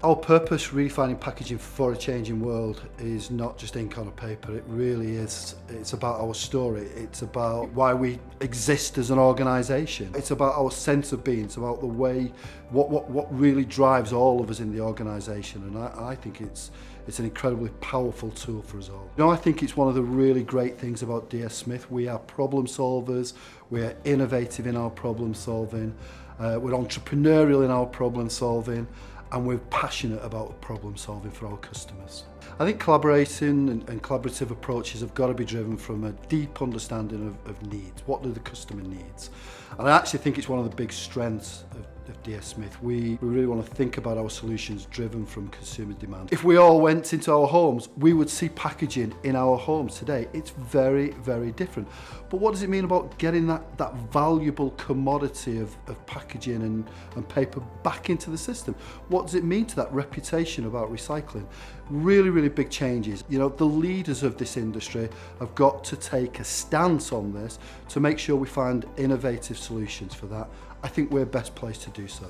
Our purpose, redefining packaging for a changing world, is not just ink on a paper. It really is. It's about our story. It's about why we exist as an organisation. It's about our sense of being. It's about the way, what really drives all of us in the organisation. And I think it's an incredibly powerful tool for us all. You know, I think it's one of the really great things about DS Smith. We are problem solvers. We're innovative in our problem solving. We're entrepreneurial in our problem solving. And we're passionate about problem solving for our customers. I think collaborating and collaborative approaches have got to be driven from a deep understanding of needs. What do the customer needs? And I actually think it's one of the big strengths of DS Smith. We really want to think about our solutions driven from consumer demand. If we all went into our homes, we would see packaging in our homes today. It's very, very different. But what does it mean about getting that valuable commodity of packaging and paper back into the system? What does it mean to that reputation about recycling? Really, really big changes. You know, the leaders of this industry have got to take a stance on this to make sure we find innovative solutions for that. I think we're best placed to do so.